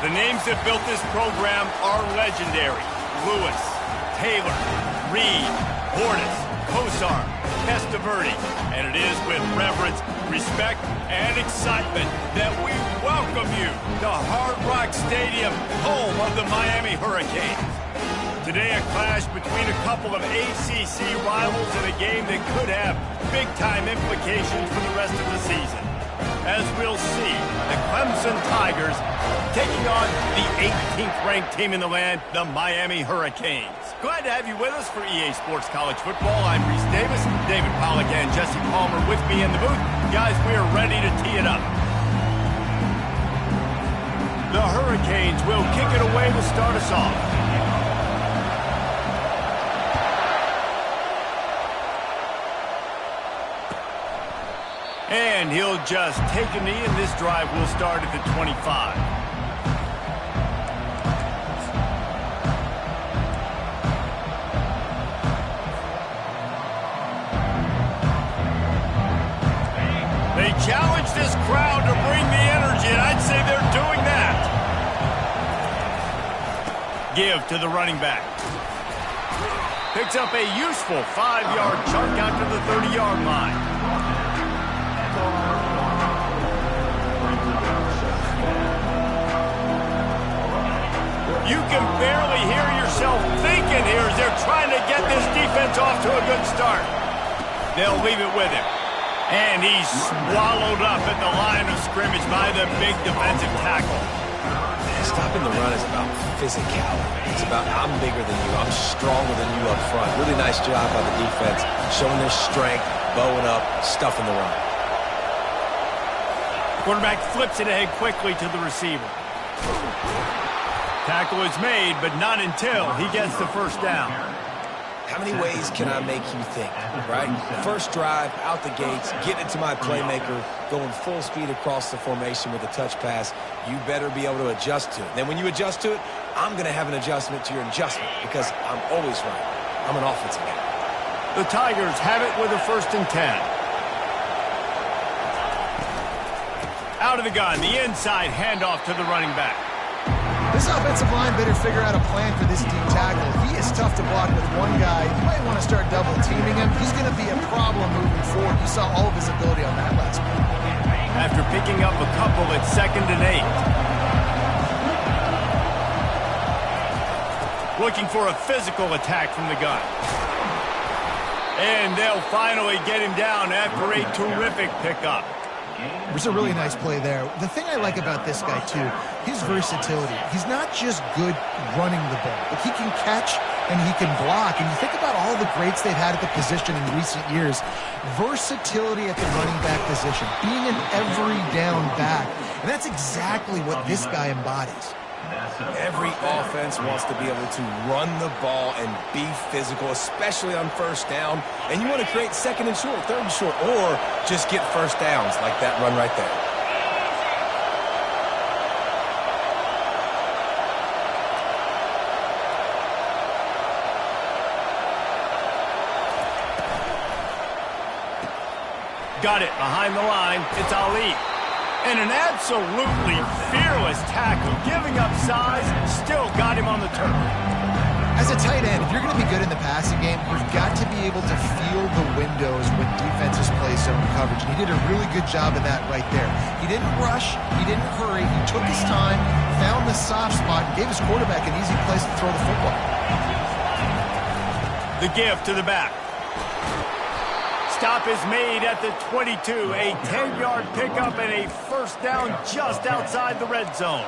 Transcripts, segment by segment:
The names that built this program are legendary. Lewis, Taylor, Reed, Portis, Kosar, Testaverde. And it is with reverence, respect, and excitement that we welcome you to Hard Rock Stadium, home of the Miami Hurricanes. Today, a clash between a couple of ACC rivals in a game that could have big-time implications for the rest of the season. As we'll see, the Clemson Tigers taking on the 18th-ranked team in the land, the Miami Hurricanes. Glad to have you with us for EA Sports College Football. I'm Reese Davis, David Pollack, and Jesse Palmer with me in the booth. Guys, we are ready to tee it up. The Hurricanes will kick it away to start us off. And he'll just take a knee, and this drive will start at the 25. They challenge this crowd to bring the energy, and I'd say they're doing that. Give to the running back. Picks up a useful 5-yard chunk out to the 30-yard line. You can barely hear yourself thinking here as they're trying to get this defense off to a good start. They'll leave it with him. And he's swallowed up at the line of scrimmage by the big defensive tackle. Stopping the run is about physicality. It's about I'm bigger than you, I'm stronger than you up front. Really nice job by the defense, showing their strength, bowing up, stuffing the run. Quarterback flips it ahead quickly to the receiver. Tackle is made, but not until he gets the first down. How many ways can I make you think, right? First drive, out the gates, getting it to my playmaker, going full speed across the formation with a touch pass. You better be able to adjust to it. Then when you adjust to it, I'm going to have an adjustment to your adjustment because I'm always right. I'm an offensive guy. The Tigers have it with a 1st and 10. Out of the gun, the inside handoff to the running back. This offensive line better figure out a plan for this deep tackle. He is tough to block with one guy. You might want to start double-teaming him. He's going to be a problem moving forward. You saw all of his ability on that last one. After picking up a couple at 2nd and 8. Looking for a physical attack from the gun. And they'll finally get him down after a terrific pickup. It was a really nice play there. The thing I like about this guy, too, his versatility. He's not just good running the ball, but he can catch and he can block. And you think about all the greats they've had at the position in recent years. Versatility at the running back position, being an every down back. And that's exactly what this guy embodies. Every offense wants to be able to run the ball and be physical, especially on first down. And you want to create 2nd and short, 3rd and short, or just get first downs like that run right there. Got it behind the line. It's Ali. And an absolutely fearless tackle, giving up size, still got him on the turf. As a tight end, if you're going to be good in the passing game, you've got to be able to feel the windows when defenses play zone coverage. And he did a really good job of that right there. He didn't rush. He didn't hurry. He took his time, found the soft spot, and gave his quarterback an easy place to throw the football. The give to the back. Stop is made at the 22. A 10-yard pickup and a first down just outside the red zone.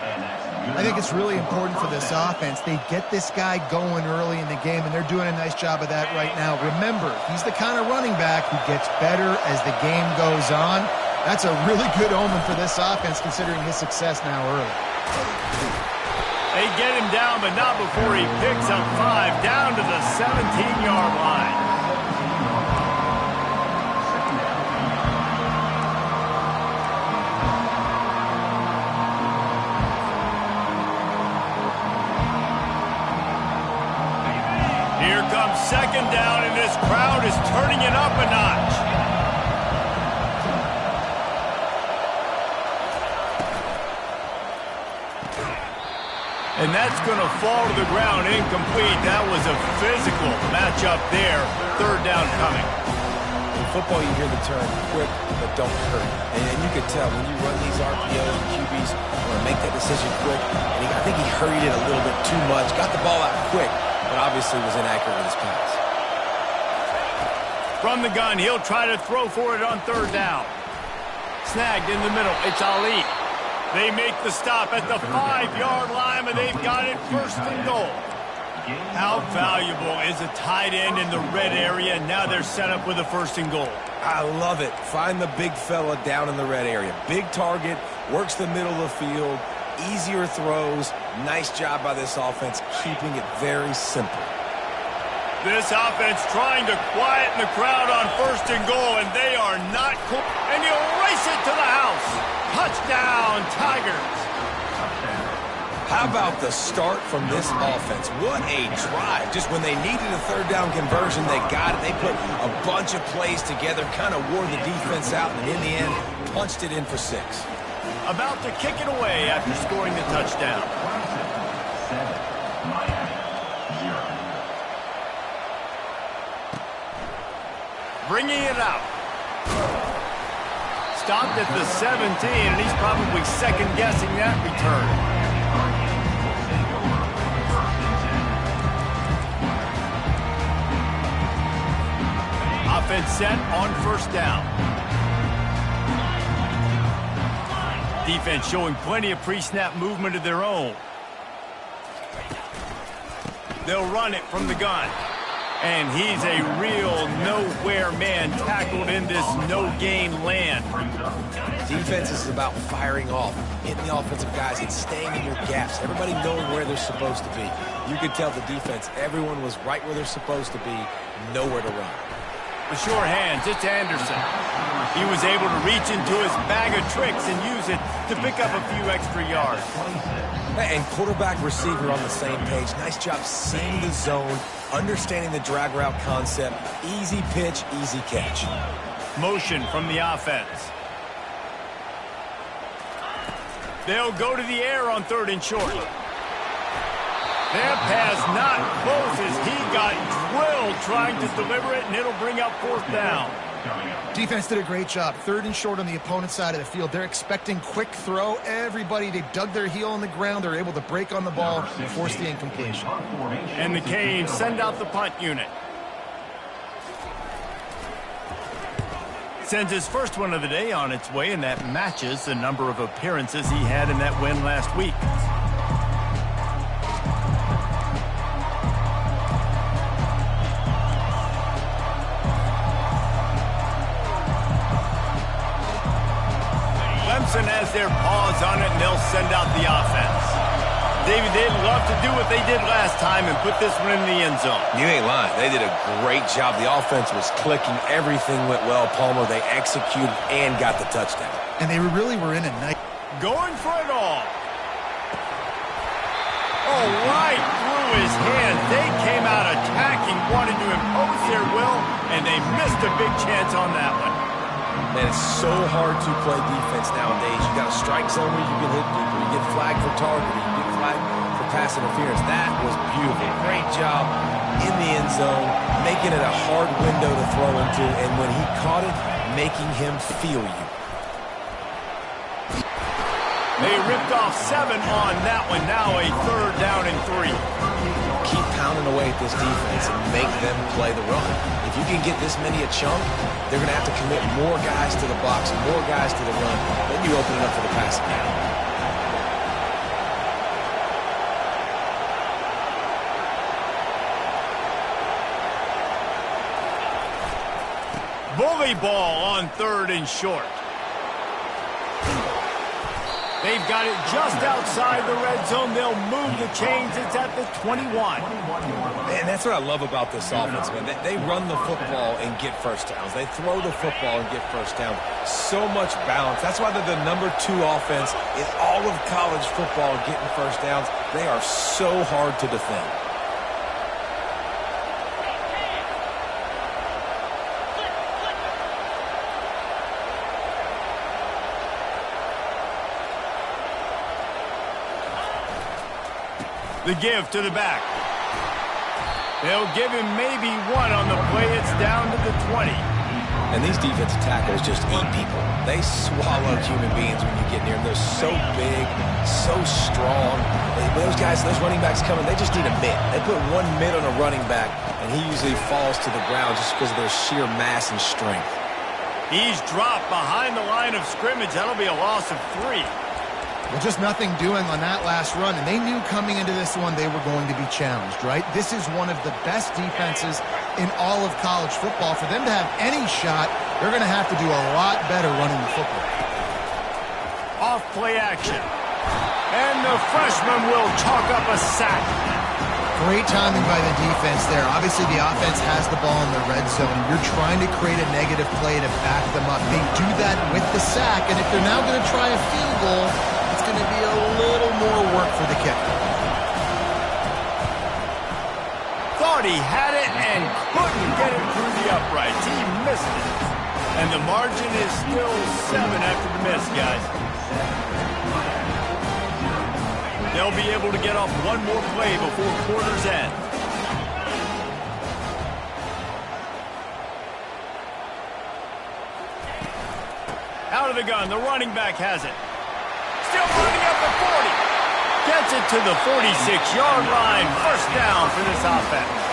I think it's really important for this offense. They get this guy going early in the game, and they're doing a nice job of that right now. Remember, he's the kind of running back who gets better as the game goes on. That's a really good omen for this offense, considering his success now early. They get him down, but not before he picks up 5 down to the 17-yard line. Here comes 2nd down, and this crowd is turning it up a notch. And that's going to fall to the ground incomplete. That was a physical matchup there. Third down coming. In football, you hear the term quick but don't hurt. And you could tell when you run these RPOs and QBs want to make that decision quick. And I think he hurried it a little bit too much. Got the ball out quick, but obviously was inaccurate with his pass. From the gun, he'll try to throw for it on third down. Snagged in the middle. It's Ali. They make the stop at the 5-yard line, and they've got it first and goal. How valuable is a tight end in the red area? Now they're set up with a first and goal. I love it. Find the big fella down in the red area. Big target, works the middle of the field, easier throws. Nice job by this offense, keeping it very simple. This offense trying to quieten the crowd on first and goal, and they are not cool. And he'll race it to the house. Touchdown, Tigers. How about the start from this offense? What a drive. Just when they needed a third down conversion, they got it. They put a bunch of plays together, kind of wore the defense out, and in the end, punched it in for 6. About to kick it away after scoring the touchdown. Bringing it out. Stopped at the 17, and he's probably second-guessing that return. Offense set on first down. Defense showing plenty of pre-snap movement of their own. They'll run it from the gun. And he's a real nowhere man tackled in this no-gain land. Defense is about firing off, hitting the offensive guys and staying in your gaps. Everybody knowing where they're supposed to be. You could tell the defense, everyone was right where they're supposed to be, nowhere to run. With sure hands, it's Anderson. He was able to reach into his bag of tricks and use it to pick up a few extra yards. And quarterback receiver on the same page. Nice job seeing the zone, understanding the drag route concept. Easy pitch, easy catch. Motion from the offense. They'll go to the air on third and short. That pass not close as he got drilled trying to deliver it, and it'll bring up fourth down. Defense did a great job. Third and short on the opponent's side of the field. They're expecting quick throw. Everybody, they dug their heel on the ground. They're able to break on the ball and force the incompletion. And the Canes send out the punt unit. Sends his first one of the day on its way, and that matches the number of appearances he had in that win last week. Clemson has their paws on it, and they'll send out the offense. David, they'd love to do what they did last time and put this one in the end zone. You ain't lying. They did a great job. The offense was clicking. Everything went well. Palmer, they executed and got the touchdown. And they really were in a night. Going for it all. Oh, right through his hand. They came out attacking, wanted to impose their will, and they missed a big chance on that one. Man, it's so hard to play defense nowadays. You got a strike zone where you can hit people. You get flagged for targeting. You get flagged for pass interference. That was beautiful. Great job in the end zone, making it a hard window to throw into, and when he caught it, making him feel you. They ripped off 7 on that one. Now a third down and 3. Keep pounding away at this defense and make them play the run. If you can get this many a chunk, they're going to have to commit more guys to the box, more guys to the run. Then you open it up for the passing game. Bully ball on third and short. They've got it just outside the red zone. They'll move the chains. It's at the 21. Man, that's what I love about this offense, man. They run the football and get first downs. They throw the football and get first downs. So much balance. That's why they're the #2 offense in all of college football getting first downs. They are so hard to defend. The give to the back. They'll give him maybe one on the play. It's down to the 20. And these defensive tackles just eat people. They swallow human beings when you get near them. They're so big, so strong. Those guys, those running backs coming, they just need a mitt. They put one mitt on a running back, and he usually falls to the ground just because of their sheer mass and strength. He's dropped behind the line of scrimmage. That'll be a loss of 3. Well, just nothing doing on that last run, and they knew coming into this one they were going to be challenged, right? This is one of the best defenses in all of college football. For them to have any shot, they're going to have to do a lot better running the football. Off play action. And the freshman will chalk up a sack. Great timing by the defense there. Obviously, the offense has the ball in the red zone. You're trying to create a negative play to back them up. They do that with the sack, and if they're now going to try a field goal, it's going to be a little more work for the kicker. Thought he had it and couldn't get it through the uprights. He missed it. And the margin is still 7 after the miss, guys. They'll be able to get off one more play before quarter's end. Out of the gun, the running back has it. Still running up the 40. Gets it to the 46-yard line. First down for this offense.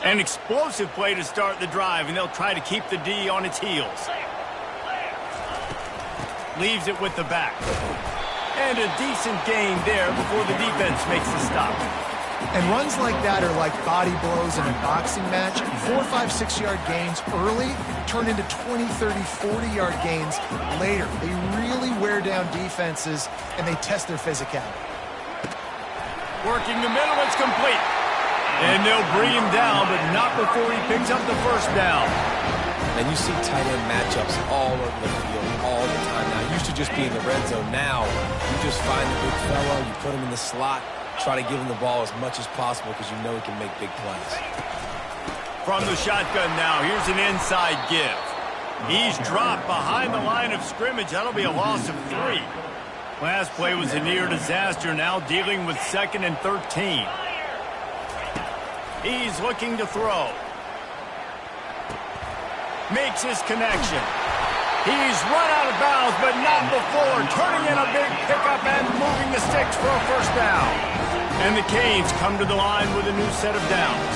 An explosive play to start the drive, and they'll try to keep the D on its heels. Leaves it with the back. And a decent gain there before the defense makes the stop. And runs like that are like body blows in a boxing match. 4, 5, 6-yard gains early turn into 20, 30, 40-yard gains later. They really wear down defenses, and they test their physicality. Working the middle, it's complete. And they'll bring him down, but not before he picks up the first down. And you see tight end matchups all over the field all the time now. It used to just be in the red zone. Now you just find the big fellow, you put him in the slot, try to give him the ball as much as possible because you know he can make big plays. From the shotgun now, here's an inside give. He's dropped behind the line of scrimmage. That'll be a loss of 3. Last play was a near disaster, now dealing with 2nd and 13. He's looking to throw. Makes his connection. He's run out of bounds, but not before turning in a big pickup and moving the sticks for a first down. And the Canes come to the line with a new set of downs.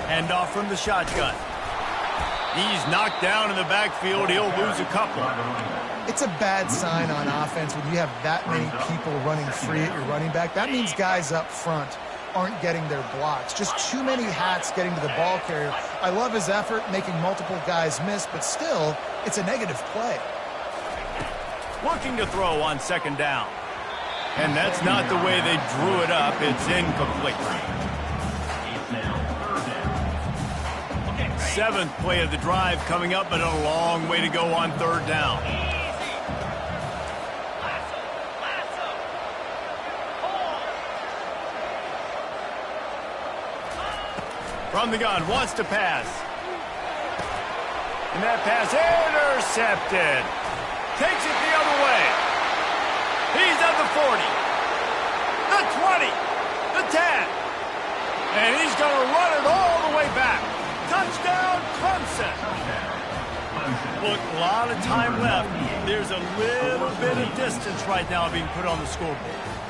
Hand off from the shotgun. He's knocked down in the backfield. He'll lose a couple. It's a bad sign on offense when you have that many people running free at your running back. That means guys up front aren't getting their blocks. Just too many hats getting to the ball carrier. I love his effort, making multiple guys miss, but still, it's a negative play. Looking to throw on 2nd down. And that's not the way they drew it up. It's incomplete. 7th play of the drive coming up, but a long way to go on 3rd down. From the gun, wants to pass. And that pass intercepted. Takes it the other way. He's at the 40. The 20. The 10. And he's going to run it all the way back. Touchdown, Clemson. Look, a lot of time left. There's a little bit of distance right now being put on the scoreboard.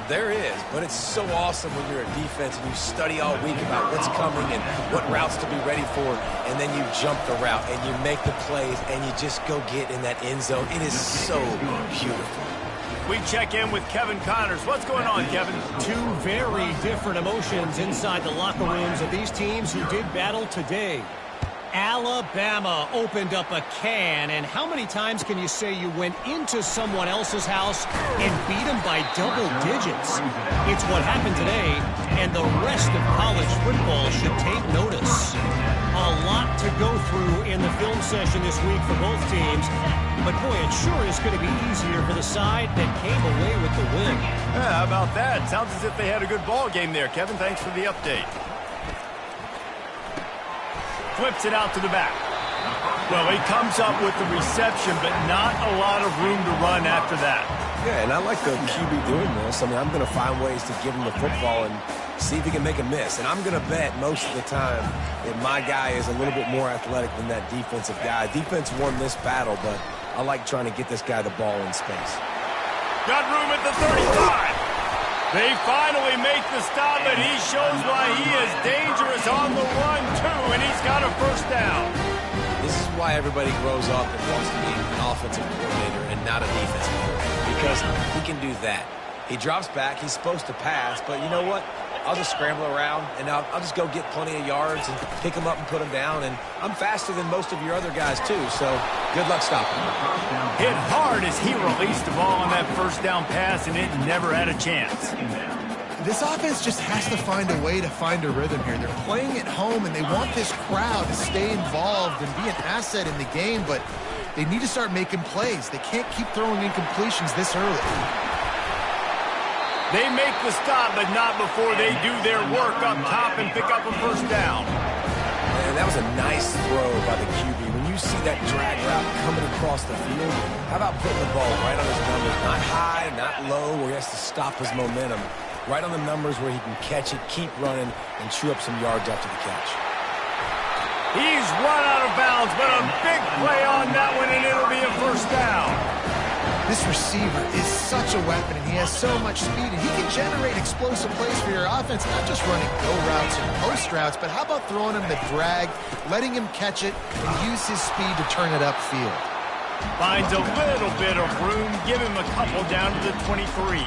There is, but it's so awesome when you're a defense and you study all week about what's coming and what routes to be ready for, and then you jump the route and you make the plays and you just go get in that end zone. It is so beautiful. We check in with Kevin Connors. What's going on, Kevin? Two very different emotions inside the locker rooms of these teams who did battle today. Alabama opened up a can, and how many times can you say you went into someone else's house and beat them by double digits? It's what happened today, and the rest of college football should take notice. A lot to go through in the film session this week for both teams, but boy, it sure is going to be easier for the side that came away with the win. Yeah, how about that? Sounds as if they had a good ball game there. Kevin, thanks for the update. Flips it out to the back. Well, he comes up with the reception, but not a lot of room to run after that. Yeah, and I like the QB doing this. I mean, I'm going to find ways to give him the football and see if he can make a miss. And I'm going to bet most of the time that my guy is a little bit more athletic than that defensive guy. Defense won this battle, but I like trying to get this guy the ball in space. Got room at the 35. They finally make the stop, and he shows why he is dangerous on the run, too, and he's got a first down. This is why everybody grows up and wants to be an offensive coordinator and not a defensive coordinator, because he can do that. He drops back. He's supposed to pass, but you know what? I'll just scramble around, and I'll just go get plenty of yards and pick him up and put him down, and I'm faster than most of your other guys, too, so good luck stopping him. Hit hard as he released the ball on that first down pass, and it never had a chance. This offense just has to find a way to find a rhythm here. They're playing at home, and they want this crowd to stay involved and be an asset in the game, but they need to start making plays. They can't keep throwing incompletions this early. They make the stop, but not before they do their work up top and pick up a first down. Man, that was a nice throw by the QB. When you see that drag route coming across the field, how about putting the ball right on his numbers? Not high, not low, where he has to stop his momentum. Right on the numbers where he can catch it, keep running, and chew up some yards after the catch. He's run out of bounds, but a big play on that one, and it'll be a first down. This receiver is such a weapon, and he has so much speed, and he can generate explosive plays for your offense, not just running go routes and post routes, but how about throwing him the drag, letting him catch it, and use his speed to turn it upfield. Finds a little bit of room, give him a couple down to the 23.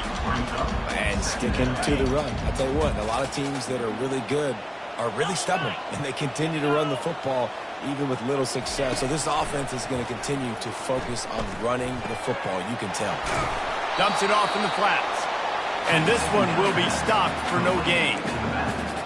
And sticking to the run. I tell you what, a lot of teams that are really good are really stubborn, and they continue to run the football even with little success. So this offense is going to continue to focus on running the football, you can tell. Dumps it off in the flats. And this one will be stopped for no gain.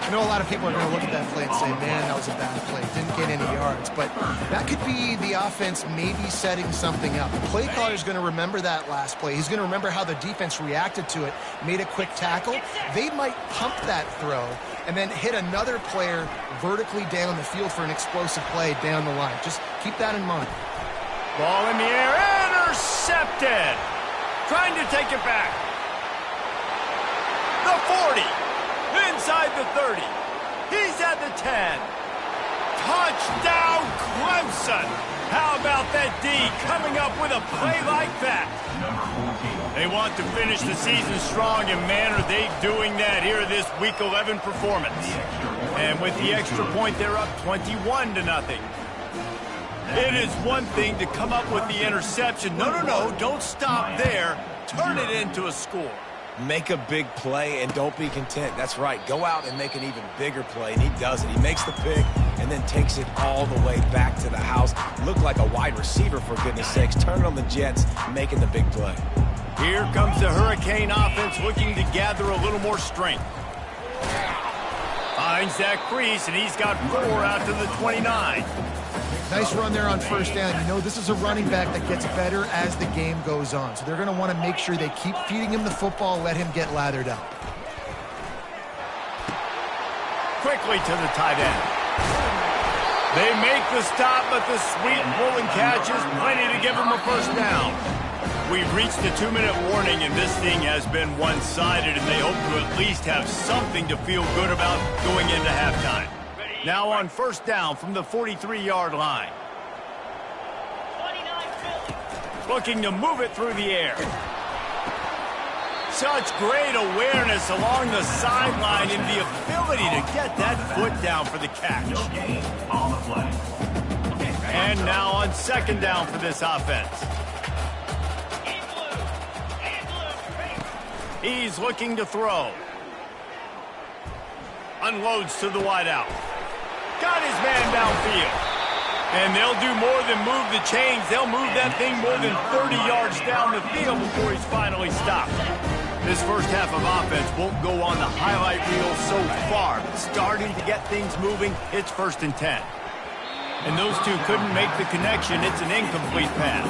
I know a lot of people are going to look at that play and say, man, that was a bad play. Didn't get any yards. But that could be the offense maybe setting something up. The play caller is going to remember that last play. He's going to remember how the defense reacted to it, made a quick tackle. They might pump that throw and then hit another player vertically down the field for an explosive play down the line. Just keep that in mind. Ball in the air, intercepted. Trying to take it back. The 40. Inside the 30. He's at the 10. Touchdown, Clemson. How about that D coming up with a play like that? They want to finish the season strong, and man, are they doing that here this Week 11 performance. And with the extra point, they're up 21-0. It is one thing to come up with the interception. No, don't stop there. Turn it into a score. Make a big play and don't be content. That's right. Go out and make an even bigger play, and he does it. He makes the pick and then takes it all the way back to the house. Looked like a wide receiver, for goodness sakes. Turning on the Jets, making the big play. Here comes the Hurricane offense looking to gather a little more strength. Finds that crease, and he's got 4 out to the 29. Nice run there on first down. You know, this is a running back that gets better as the game goes on. So they're going to want to make sure they keep feeding him the football, let him get lathered up. Quickly to the tight end. They make the stop, but the sweet pulling catch is plenty to give him a first down. We've reached the 2-minute warning, and this thing has been one-sided, and they hope to at least have something to feel good about going into halftime. Now on first down from the 43-yard line. Looking to move it through the air. Such great awareness along the sideline and the ability to get that foot down for the catch. And now on second down for this offense. He's looking to throw. Unloads to the wideout. Got his man downfield. And they'll do more than move the chains. They'll move that thing more than 30 yards down the field before he's finally stopped. This first half of offense won't go on the highlight reel so far, but starting to get things moving, it's 1st and 10. And those two couldn't make the connection. It's an incomplete pass.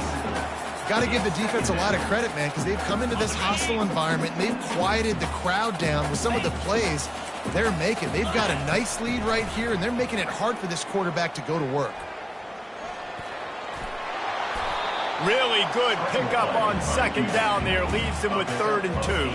Got to give the defense a lot of credit, man, because they've come into this hostile environment, and they've quieted the crowd down with some of the plays they're making. They've got a nice lead right here, and they're making it hard for this quarterback to go to work. Really good pickup on second down there. Leaves them with 3rd and 2.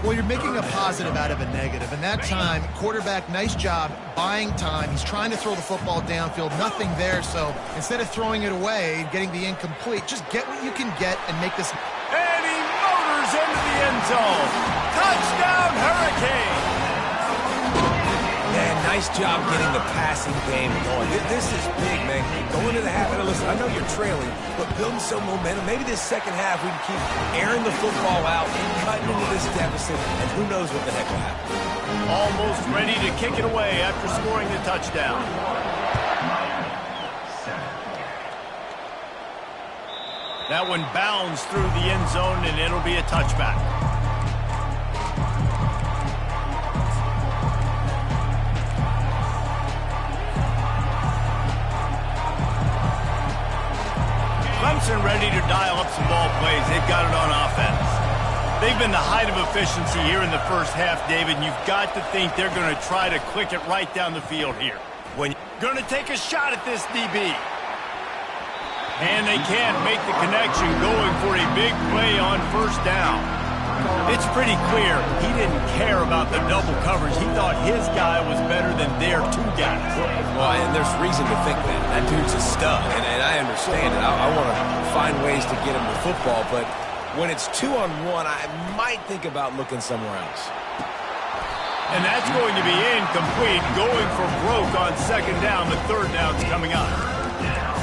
Well, you're making a positive out of a negative. And that time, quarterback, nice job buying time. He's trying to throw the football downfield. Nothing there. So instead of throwing it away and getting the incomplete, just get what you can get and make this. And he motors into the end zone. Touchdown, Hurricane. Man, nice job getting the passing game going. This is big, man. Go into the half. And listen, I know you're trailing, but building some momentum. Maybe this second half we can keep airing the football out and cutting into this deficit, and who knows what the heck will happen. Almost ready to kick it away after scoring the touchdown. That one bounds through the end zone, and it'll be a touchback. Clemson ready to dial up some ball plays. They've got it on offense. They've been the height of efficiency here in the first half, David, and you've got to think they're going to try to click it right down the field here. When you're going to take a shot at this DB. And they can't make the connection, going for a big play on first down. It's pretty clear he didn't care about the double coverage. He thought his guy was better than their 2 guys. Well, and there's reason to think that. That dude's a stud, and I understand it. I want to find ways to get him the football, but when it's 2-on-1, I might think about looking somewhere else. And that's going to be incomplete, going for broke on second down. The third down's coming up.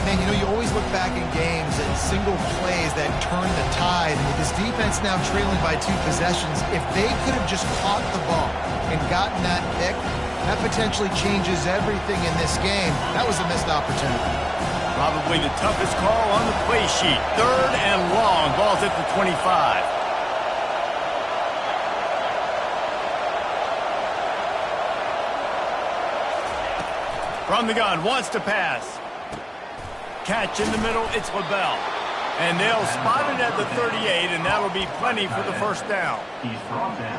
Man, you know, you always look back in games at single plays that turn the tide. And with this defense now trailing by 2 possessions, if they could have just caught the ball and gotten that pick, that potentially changes everything in this game. That was a missed opportunity. Probably the toughest call on the play sheet. 3rd and long. Ball's at the 25. From the gun, wants to pass. Catch in the middle, it's LaBelle. And they'll spot it at the 38, and that'll be plenty for the first down.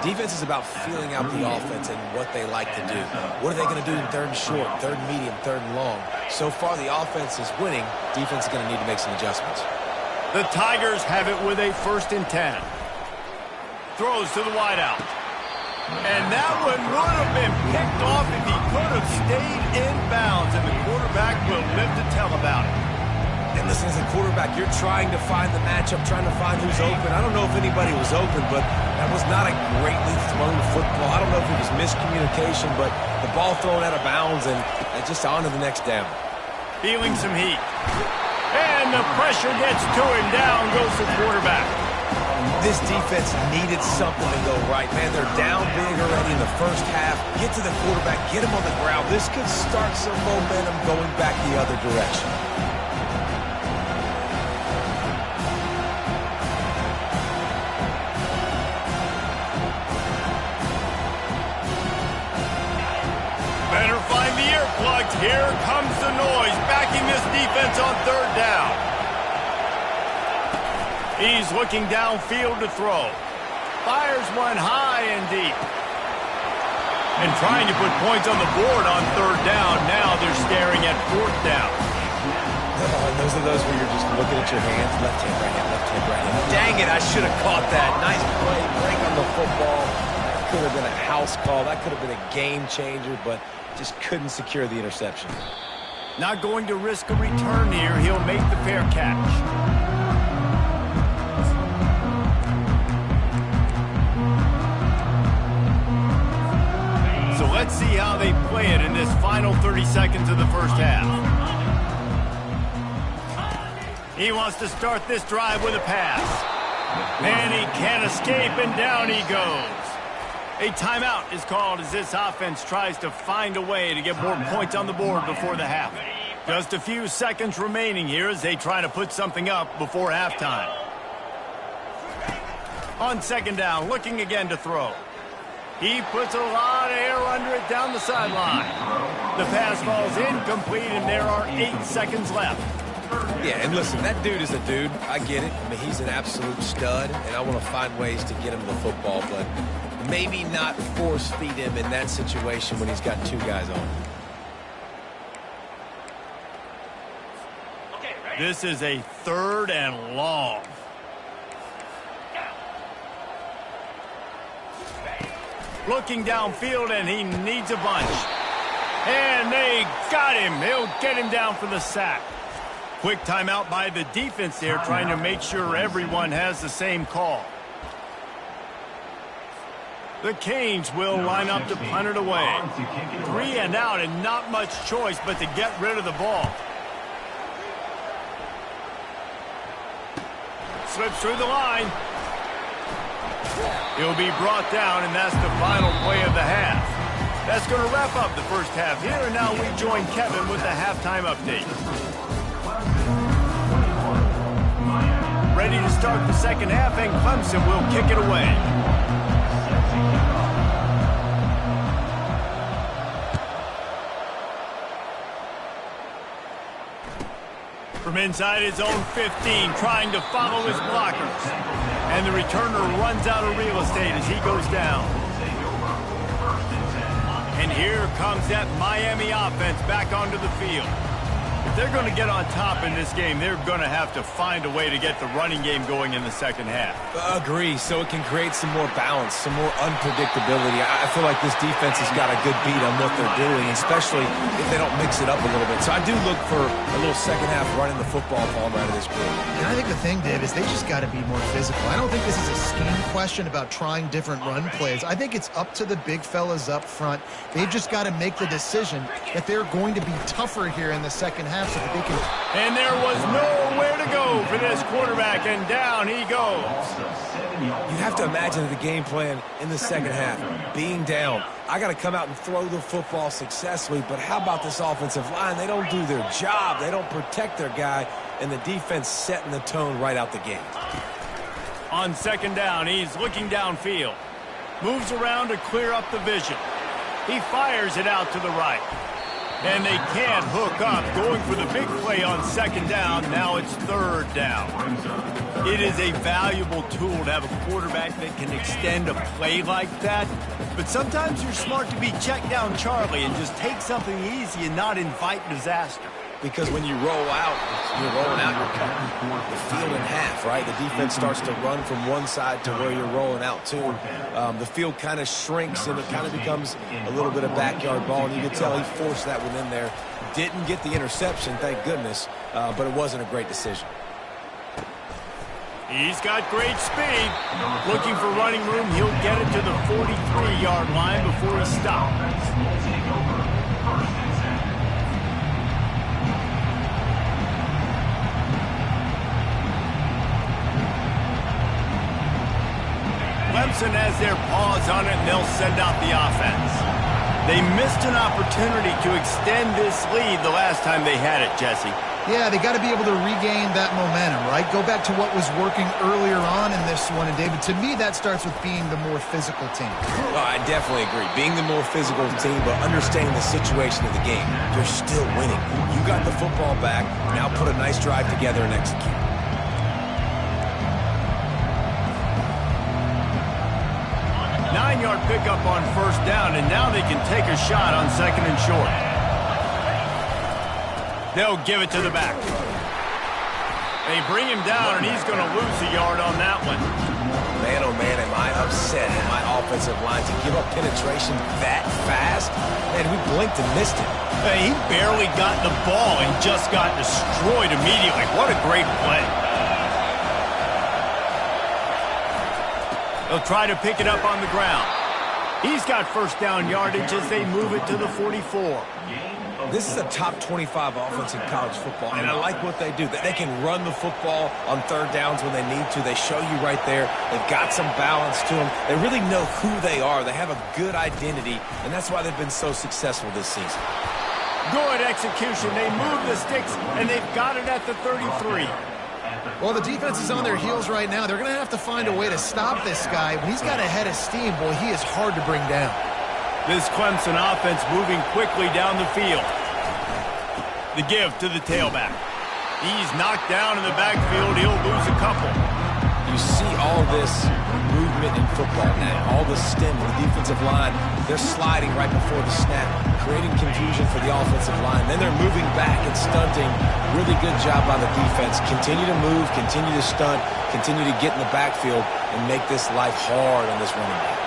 Defense is about feeling out the offense and what they like to do. What are they going to do in 3rd and short, 3rd and medium, 3rd and long? So far, the offense is winning. Defense is going to need to make some adjustments. The Tigers have it with a 1st and 10. Throws to the wideout. And that one would have been picked off if he could have stayed in bounds, and the quarterback will live to tell about it. And listen, as a quarterback, you're trying to find the matchup, trying to find who's open. I don't know if anybody was open, but that was not a greatly thrown football. I don't know if it was miscommunication, but the ball thrown out of bounds and just on to the next down. Feeling some heat. And the pressure gets to him. Down goes the quarterback. This defense needed something to go right. Man, they're down big already in the first half. Get to the quarterback, get him on the ground. This could start some momentum going back the other direction. Better find the earplugs. Here comes the noise, backing this defense on 3rd down. He's looking downfield to throw. Fires one high and deep. And trying to put points on the board on 3rd down. Now they're staring at 4th down. And those are those where you're just looking at your hands. Left hand, right hand, left hand, right hand. Dang it, I should have caught that. Nice play, break on the football. That could have been a house call. That could have been a game changer, but just couldn't secure the interception. Not going to risk a return here. He'll make the fair catch. So let's see how they play it in this final 30 seconds of the first half. He wants to start this drive with a pass. And he can't escape, and down he goes. A timeout is called as this offense tries to find a way to get more points on the board before the half. Just a few seconds remaining here as they try to put something up before halftime. On second down, looking again to throw. He puts a lot of air under it down the sideline. The pass falls incomplete, and there are 8 seconds left. Yeah, and listen, that dude is a dude. I get it. I mean, he's an absolute stud, and I want to find ways to get him the football, but maybe not force feed him in that situation when he's got two guys on him. This is a 3rd and long. Looking downfield, and he needs a bunch. And they got him. He'll get him down for the sack. Quick timeout by the defense there, trying to make sure everyone has the same call. The Canes will line up to punt it away. 3 and out, and not much choice but to get rid of the ball. Slips through the line. He'll be brought down, and that's the final play of the half. That's going to wrap up the first half here, and now we join Kevin with the halftime update. Ready to start the second half, and Clemson will kick it away. From inside his own 15, trying to follow his blockers. And the returner runs out of real estate as he goes down. And here comes that Miami offense back onto the field. If they're going to get on top in this game, they're going to have to find a way to get the running game going in the second half. Agree, so it can create some more balance, some more unpredictability. I feel like this defense has got a good beat on what they're doing, especially if they don't mix it up a little bit. So I do look for a little second half running the football ball out of this group. And I think the thing, Dave, is they just got to be more physical. I don't think this is a scheme question about trying different run plays. I think it's up to the big fellas up front. They've just got to make the decision that they're going to be tougher here in the second half so that they can... And there was nowhere to go for this quarterback, and down he goes. You have to imagine the game plan in the second half. Being down, I got to come out and throw the football successfully, but how about this offensive line? They don't do their job. They don't protect their guy, and the defense setting the tone right out the gate. On second down, he's looking downfield. Moves around to clear up the vision. He fires it out to the right. And they can't hook up, going for the big play on second down. Now it's 3rd down. It is a valuable tool to have a quarterback that can extend a play like that. But sometimes you're smart to be check down Charlie and just take something easy and not invite disaster. Because when you roll out, you're cutting the field in half, right? The defense starts to run from one side to where you're rolling out to. The field kind of shrinks, and it kind of becomes a little bit of backyard ball. And you can tell he forced that one in there. Didn't get the interception, thank goodness, but it wasn't a great decision. He's got great speed. Looking for running room, he'll get it to the 43-yard line before he stops. Clemson has their paws on it, and they'll send out the offense. They missed an opportunity to extend this lead the last time they had it, Jesse. Yeah, they got to be able to regain that momentum, right? Go back to what was working earlier on in this one. And, David, to me, that starts with being the more physical team. Well, I definitely agree. Being the more physical team, but understanding the situation of the game. You're still winning. You got the football back. Now put a nice drive together and execute. Nine-yard pickup on first down, and now they can take a shot on second and short. They'll give it to the back. They bring him down, and he's going to lose a yard on that one. Man, oh man, am I upset at my offensive line to give up penetration that fast? Man, we blinked and missed it. He barely got the ball and just got destroyed immediately. What a great play. They'll try to pick it up on the ground. He's got first down yardage as they move it to the 44. This is a top 25 offense in college football, and I like what they do. They can run the football on third downs when they need to. They show you right there. They've got some balance to them. They really know who they are. They have a good identity, and that's why they've been so successful this season. Good execution. They move the sticks, and they've got it at the 33. Well, the defense is on their heels right now. They're going to have to find a way to stop this guy. When he's got a head of steam, boy, he is hard to bring down. This Clemson offense moving quickly down the field. The give to the tailback. He's knocked down in the backfield. He'll lose a couple. You see all this movement in football now, all the stem in the defensive line. They're sliding right before the snap, creating confusion for the offensive line. Then they're moving back and stunting. Really good job by the defense. Continue to move, continue to stunt, continue to get in the backfield and make this life hard on this running back.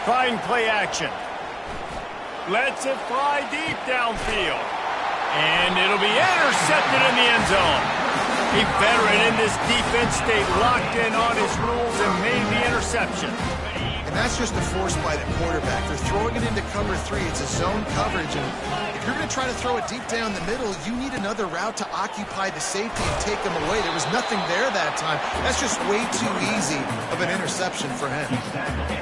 Trying play action. Lets it fly deep downfield. And it'll be intercepted in the end zone. A veteran in this defense stayed locked in on his rules and made the interception. And that's just a force by the quarterback. They're throwing it into cover 3. It's a zone coverage. And if you're going to try to throw it deep down the middle, you need another route to occupy the safety and take them away. There was nothing there that time. That's just way too easy of an interception for him.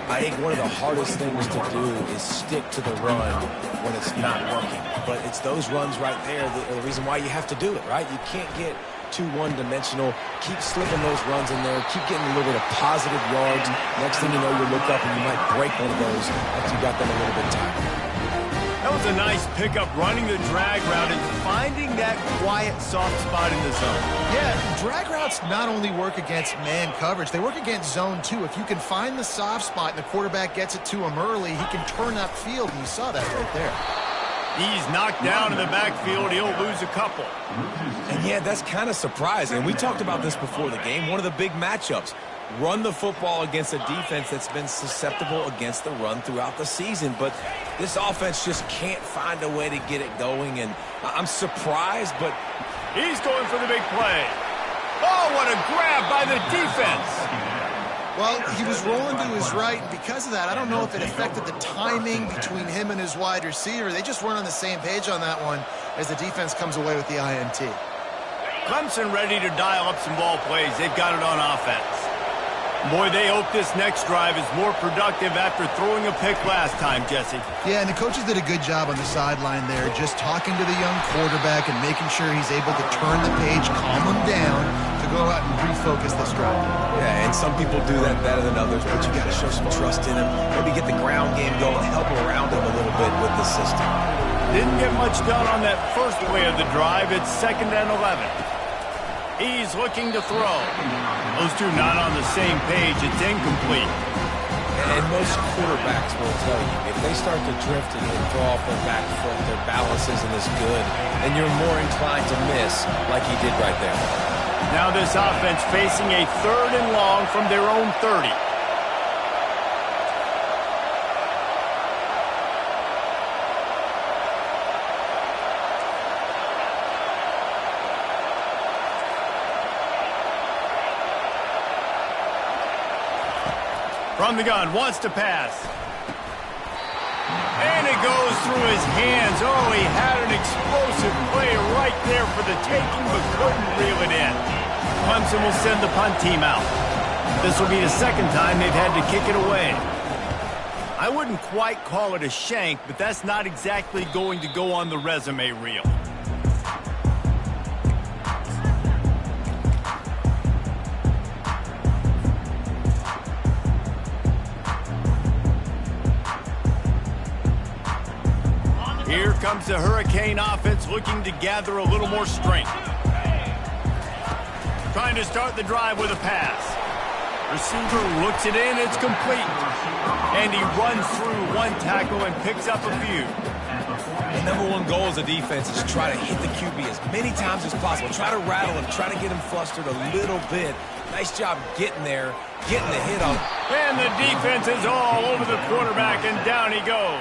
I think one of the hardest things to do is stick to the run when it's not working. But it's those runs right there that are the reason why you have to do it, right? You can't get too one-dimensional. Keep slipping those runs in there. Keep getting a little bit of positive yards. Next thing you know, you look up and you might break one of those after you got them a little bit tired. That was a nice pickup, running the drag route and finding that quiet, soft spot in the zone. Yeah, drag routes not only work against man coverage, they work against zone too. If you can find the soft spot and the quarterback gets it to him early, he can turn that field, and you saw that right there. He's knocked down in the backfield. He'll lose a couple. And yeah, that's kind of surprising. We talked about this before the game. One of the big matchups. Run the football against a defense that's been susceptible against the run throughout the season. But this offense just can't find a way to get it going. And I'm surprised, but he's going for the big play. Oh, what a grab by the defense. Well, he was rolling to his right, and because of that, I don't know if it affected the timing between him and his wide receiver. They just weren't on the same page on that one as the defense comes away with the INT. Clemson ready to dial up some ball plays. They've got it on offense. Boy, they hope this next drive is more productive after throwing a pick last time, Jesse. Yeah, and the coaches did a good job on the sideline there, just talking to the young quarterback and making sure he's able to turn the page, calm him down, to go out and refocus this drive. Yeah, and some people do that better than others, but you got to show some trust in him. Maybe get the ground game going, help around him a little bit with the system. Didn't get much done on that first play of the drive. It's 2nd and 11. He's looking to throw. Those two not on the same page. It's incomplete. And most quarterbacks will tell you, if they start to drift and throw off their back foot, their balance isn't as good, then you're more inclined to miss like he did right there. Now this offense facing a 3rd and long from their own 30. From the gun, wants to pass. And it goes through his hands. Oh, he had an explosive play right there for the taking, but couldn't reel it in. Clemson will send the punt team out. This will be the 2nd time they've had to kick it away. I wouldn't quite call it a shank, but that's not exactly going to go on the resume reel. Here comes the Hurricane offense looking to gather a little more strength. Trying to start the drive with a pass. Receiver looks it in, it's complete. And he runs through one tackle and picks up a few. The number one goal as a defense is to try to hit the QB as many times as possible. Try to rattle him, try to get him flustered a little bit. Nice job getting there, getting the hit on. And the defense is all over the quarterback, and down he goes.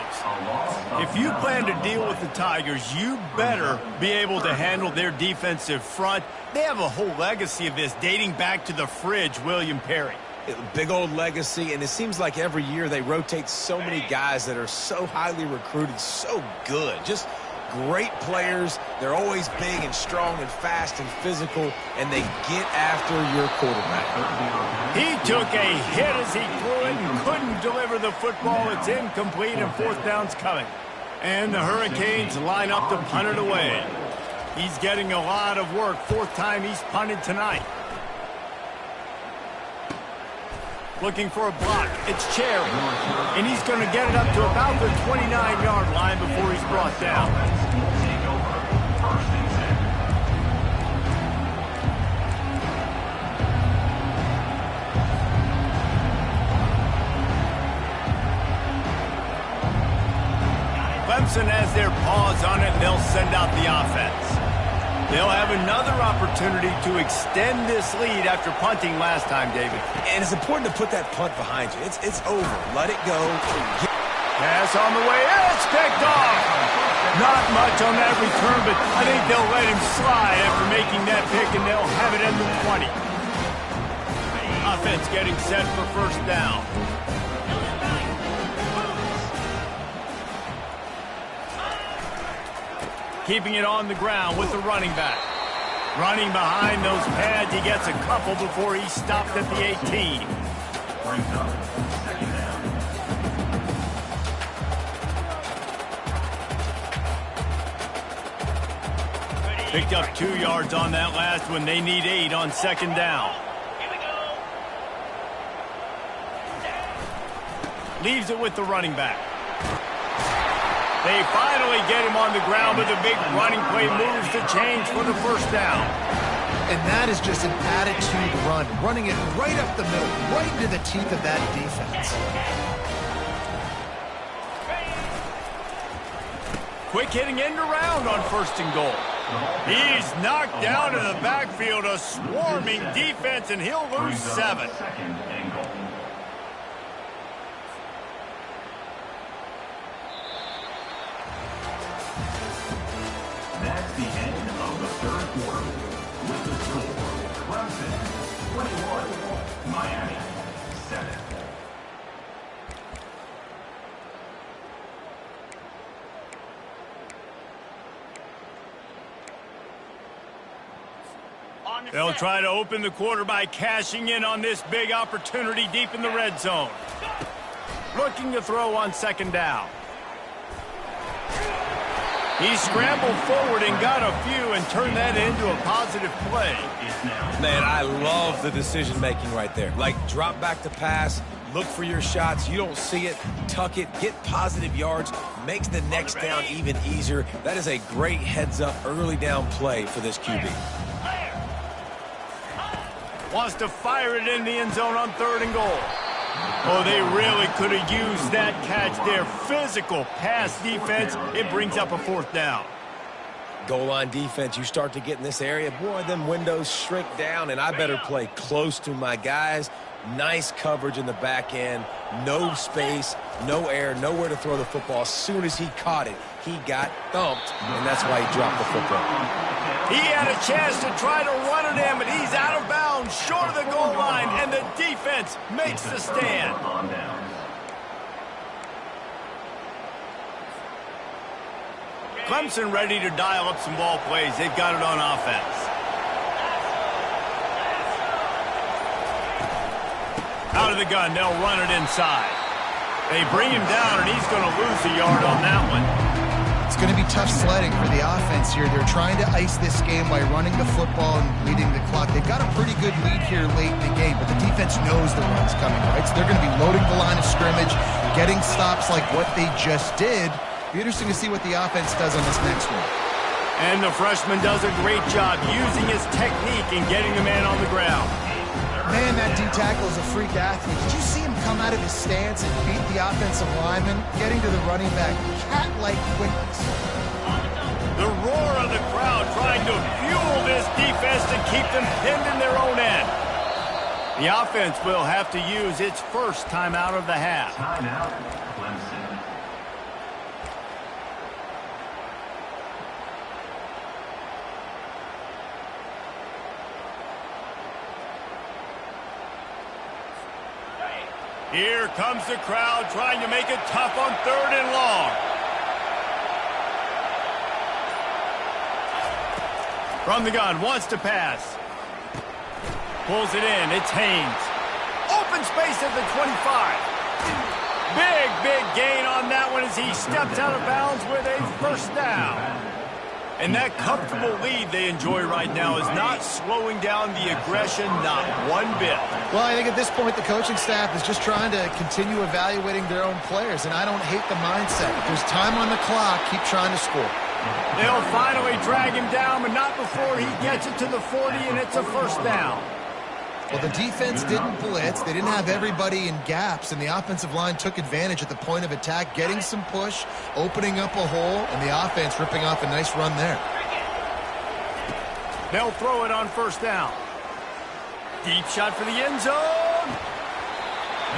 If you plan to deal with the Tigers, you better be able to handle their defensive front. They have a whole legacy of this dating back to the fridge, William Perry. Big old legacy, and it seems like every year they rotate so many guys that are so highly recruited, so good. Just great players. They're always big and strong and fast and physical, and they get after your quarterback. He took a hit as he threw it and couldn't deliver the football. It's incomplete, and 4th down's coming. And the Hurricanes line up to punt it away. He's getting a lot of work. 4th time he's punted tonight. Looking for a block. It's Cherry. And he's going to get it up to about the 29-yard line before he's brought down. Clemson has their paws on it, and they'll send out the offense. They'll have another opportunity to extend this lead after punting last time, David. And it's important to put that punt behind you. It's over. Let it go. Pass on the way. It's picked off. Not much on that return, but I think they'll let him slide after making that pick, and they'll have it at the 20. Offense getting set for first down. Keeping it on the ground with the running back. Running behind those pads, he gets a couple before he stopped at the 18. Picked up 2 yards on that last one. They need 8 on second down. Leaves it with the running back. They finally get him on the ground with a big running play, moves the change for the first down. And that is just an attitude run, running it right up the middle, right into the teeth of that defense. Quick hitting end around on first and goal. He's knocked down in the backfield, a swarming defense, and he'll lose 7. That's the end of the third quarter. With the score, Clemson 21, Miami 7. They'll try to open the quarter by cashing in on this big opportunity deep in the red zone. Looking to throw on second down. He scrambled forward and got a few and turned that into a positive play. Man, I love the decision-making right there. Like, drop back to pass, look for your shots. You don't see it, tuck it, get positive yards, makes the next down even easier. That is a great heads-up early down play for this QB. Wants to fire it in the end zone on third and goal. Oh, they really could have used that catch there. Physical pass defense. It brings up a fourth down. Goal line defense, you start to get in this area, boy, them windows shrink down, and I better play close to my guys. Nice coverage in the back end. No space, no air, nowhere to throw the football. As soon as he caught it, he got thumped, and that's why he dropped the football. He had a chance to try to run it in, but he's out of bounds, short of the goal line, and the defense makes the stand. Clemson ready to dial up some ball plays. They've got it on offense. Out of the gun, they'll run it inside. They bring him down, and he's going to lose a yard on that one. It's going to be tough sledding for the offense here. They're trying to ice this game by running the football and leading the clock. They've got a pretty good lead here late in the game, but the defense knows the run's coming, right? So they're going to be loading the line of scrimmage, getting stops like what they just did. Be interesting to see what the offense does on this next one. And the freshman does a great job using his technique and getting the man on the ground. Man, that D-tackle is a freak athlete. Did you see him come out of his stance and beat the offensive lineman, getting to the running back? Cat-like quickness. The roar of the crowd trying to fuel this defense to keep them pinned in their own end. The offense will have to use its first timeout of the half. Timeout, Clemson. Here comes the crowd trying to make it tough on third and long. From the gun, wants to pass. Pulls it in, it's Haynes. Open space at the 25. Big gain on that one as he steps out of bounds with a first down. And that comfortable lead they enjoy right now is not slowing down the aggression, not one bit. Well, I think at this point the coaching staff is just trying to continue evaluating their own players, and I don't hate the mindset. If there's time on the clock, keep trying to score. They'll finally drag him down, but not before he gets it to the 40, and it's a first down. Well, the defense didn't blitz. They didn't have everybody in gaps, and the offensive line took advantage at the point of attack, getting some push, opening up a hole, and the offense ripping off a nice run there. They'll throw it on first down. Deep shot for the end zone.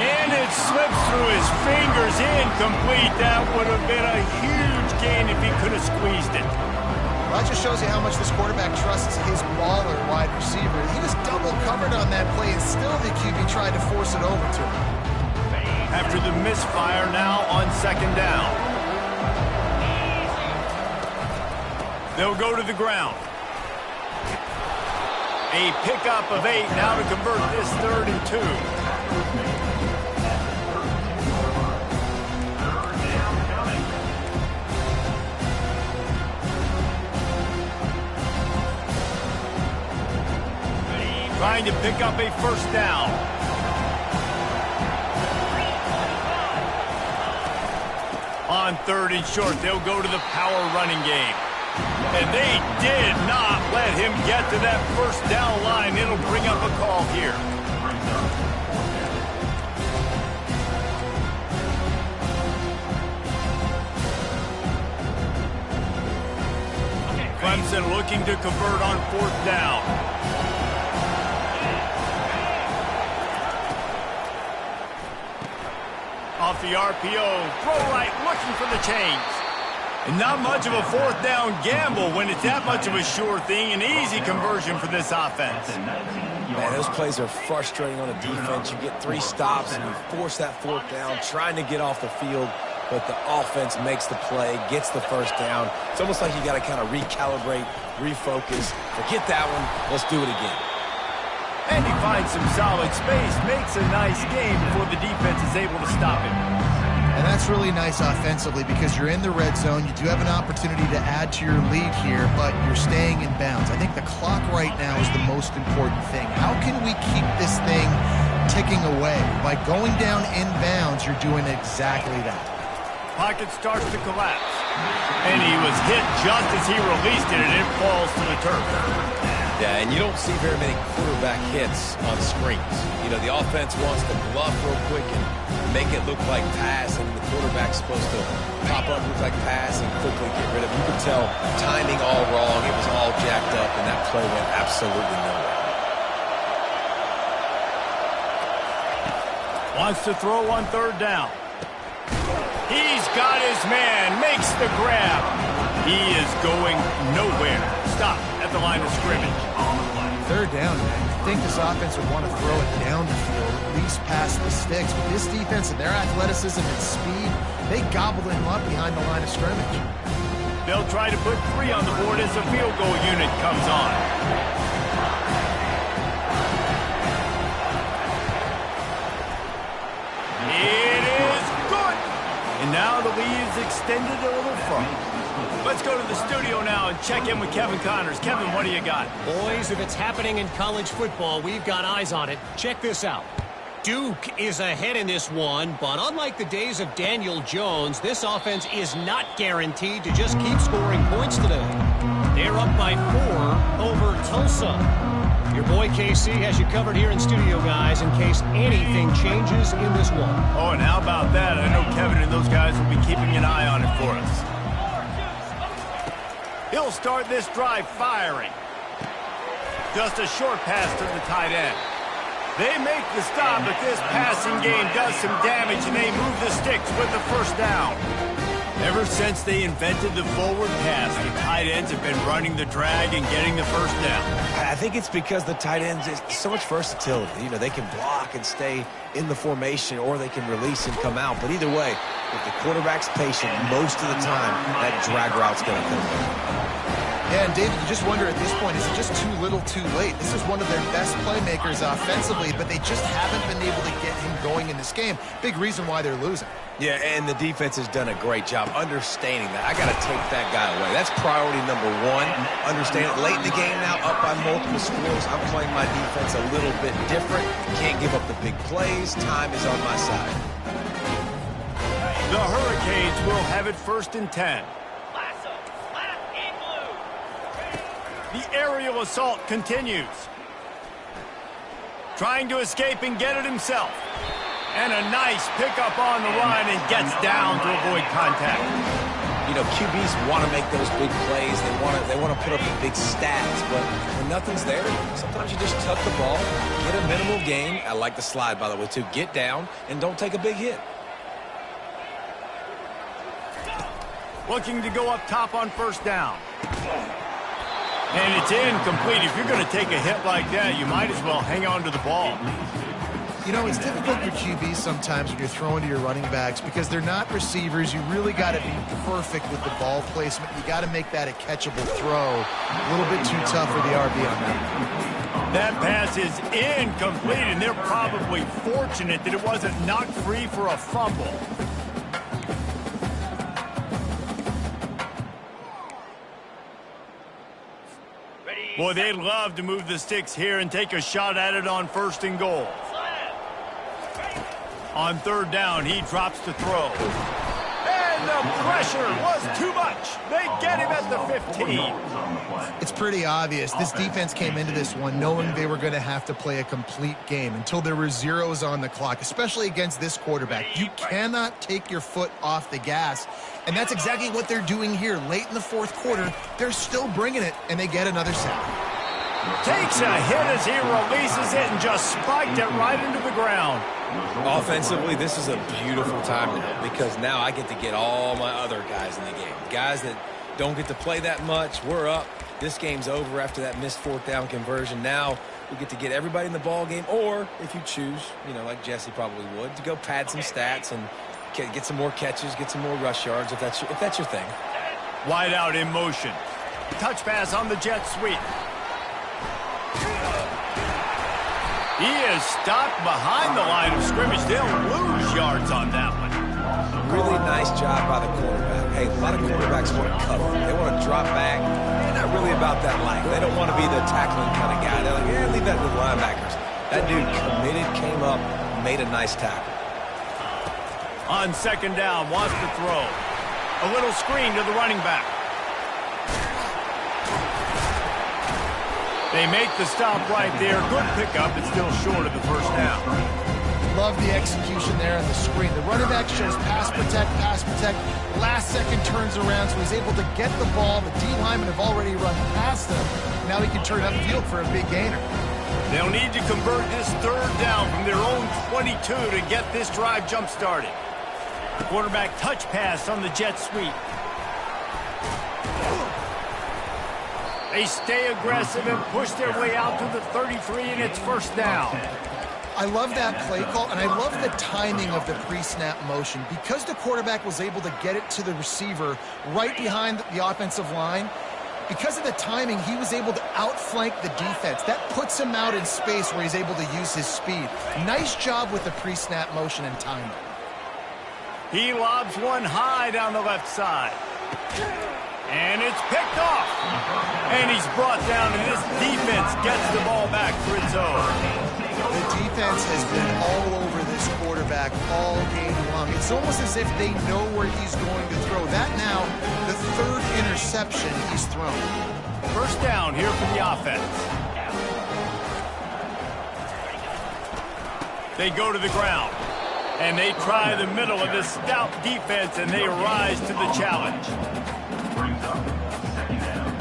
And it slips through his fingers, incomplete. That would have been a huge gain if he could have squeezed it. Well, that just shows you how much this quarterback trusts his baller wide receiver. He was double covered on that play, and still the QB tried to force it over to him. After the misfire, now on second down. They'll go to the ground. A pickup of 8 now to convert this 3rd and 2. Trying to pick up a first down. On 3rd and short, they'll go to the power running game. And they did not let him get to that first down line. It'll bring up a call here. Clemson looking to convert on 4th down. Off the RPO, throw right, looking for the chains. And not much of a 4th down gamble when it's that much of a sure thing. An easy conversion for this offense. Man, those plays are frustrating on a defense. You get 3 stops and you force that 4th down, trying to get off the field, but the offense makes the play, gets the first down. It's almost like you got to kind of recalibrate, refocus. Forget that one. Let's do it again. And he finds some solid space, makes a nice game before the defense is able to stop him. And that's really nice offensively because you're in the red zone. You do have an opportunity to add to your lead here, but you're staying in bounds. I think the clock right now is the most important thing. How can we keep this thing ticking away? By going down in bounds, you're doing exactly that. Pocket starts to collapse. And he was hit just as he released it, and it falls to the turf. Yeah, and you don't see very many quarterback hits on screens. You know, the offense wants to bluff real quick and make it look like pass, and the quarterback's supposed to pop up, look like pass, and quickly get rid of it. You could tell timing all wrong. It was all jacked up, and that play went absolutely nowhere. Wants to throw on 3rd down. He's got his man, makes the grab. He is going nowhere. Stop at the line of scrimmage. 3rd down, man. I think this offense would want to throw it down the field, at least past the sticks. But this defense and their athleticism and speed, they gobbled him up behind the line of scrimmage. They'll try to put 3 on the board as the field goal unit comes on. It is good. And now the lead is extended a little further. Let's go to the studio now and check in with Kevin Connors. Kevin, what do you got? Boys, if it's happening in college football, we've got eyes on it. Check this out. Duke is ahead in this one, but unlike the days of Daniel Jones, this offense is not guaranteed to just keep scoring points today. They're up by 4 over Tulsa. Your boy KC has you covered here in studio, guys, in case anything changes in this one. Oh, and how about that? I know Kevin and those guys will be keeping an eye on it for us. He'll start this drive firing. Just a short pass to the tight end. They make the stop, but this passing game does some damage, and they move the sticks with the first down. Ever since they invented the forward pass, the tight ends have been running the drag and getting the first down. I think it's because the tight ends is so much versatility. You know, they can block and stay in the formation, or they can release and come out. But either way, if the quarterback's patient, most of the time, that drag route's going to come in. Yeah, and David, you just wonder at this point, is it just too little too late? This is one of their best playmakers offensively, but they just haven't been able to get him going in this game. Big reason why they're losing. Yeah, and the defense has done a great job understanding that. I got to take that guy away. That's priority number 1. Understand it. Late in the game now, up by multiple scores. I'm playing my defense a little bit different. Can't give up the big plays. Time is on my side. The Hurricanes will have it 1st and 10. The aerial assault continues. trying to escape and get it himself. And a nice pickup on the run and gets down to avoid contact. You know, QBs want to make those big plays. They want to put up the big stats, but when nothing's there, sometimes you just tuck the ball, get a minimal gain. I like the slide, by the way, too. Get down and don't take a big hit. Looking to go up top on first down. And it's incomplete. If you're going to take a hit like that, you might as well hang on to the ball. You know, it's difficult for QBs sometimes when you're throwing to your running backs because they're not receivers. You really got to be perfect with the ball placement. You got to make that a catchable throw. A little bit too tough for the RB on that. That pass is incomplete, and they're probably fortunate that it wasn't knocked free for a fumble. Boy, they'd love to move the sticks here and take a shot at it on first and goal. On third down, he drops to throw. And the pressure was too much. They get him at the 15. It's pretty obvious. This defense came into this one knowing they were going to have to play a complete game until there were zeros on the clock, especially against this quarterback. You cannot take your foot off the gas, and that's exactly what they're doing here. Late in the fourth quarter, they're still bringing it, and they get another sack. Takes a hit as he releases it and just spiked it right into the ground. Offensively, this is a beautiful time now because now I get to get all my other guys in the game. Guys that don't get to play that much, we're up. This game's over after that missed fourth down conversion. Now we get to get everybody in the ball game, or if you choose, you know, like Jesse probably would, to go pad some stats and get some more catches, get some more rush yards if that's your thing. Wide out in motion. Touch pass on the jet sweep. He is stopped behind the line of scrimmage. They'll lose yards on that one. Really nice job by the quarterback. Hey, a lot of quarterbacks want to cover. They want to drop back. They're not really about that life. They don't want to be the tackling kind of guy. They're like, yeah, leave that to the linebackers. That dude committed, came up, made a nice tackle. On second down, wants to throw. A little screen to the running back. They make the stop right there. Good pickup, but still short of the first down. Love the execution there on the screen. The running back shows pass protect. Last second turns around, so he's able to get the ball. The D linemen have already run past him. Now he can turn upfield for a big gainer. They'll need to convert this third down from their own 22 to get this drive jump-started. Quarterback touch pass on the jet sweep. They stay aggressive and push their way out to the 33, and it's first down. I love that play call, and I love the timing of the pre-snap motion. Because the quarterback was able to get it to the receiver right behind the offensive line, because of the timing, he was able to outflank the defense. That puts him out in space where he's able to use his speed. Nice job with the pre-snap motion and timing. He lobs one high down the left side. And it's picked off. And he's brought down, and this defense gets the ball back for its own. The defense has been all over this quarterback all game long. It's almost as if they know where he's going to throw. That now, the third interception he's thrown. First down here for the offense. They go to the ground. And they try the middle of this stout defense, and they rise to the challenge. Brings up second down.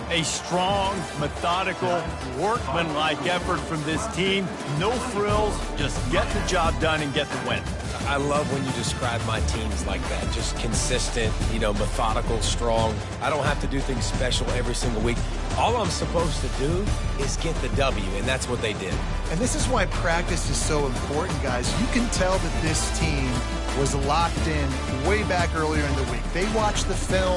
A strong, methodical, workmanlike effort from this team. No frills, just get the job done and get the win. I love when you describe my teams like that. Just consistent, you know, methodical, strong. I don't have to do things special every single week. All I'm supposed to do is get the W, and that's what they did. And this is why practice is so important, guys. You can tell that this team was locked in way back earlier in the week. They watched the film.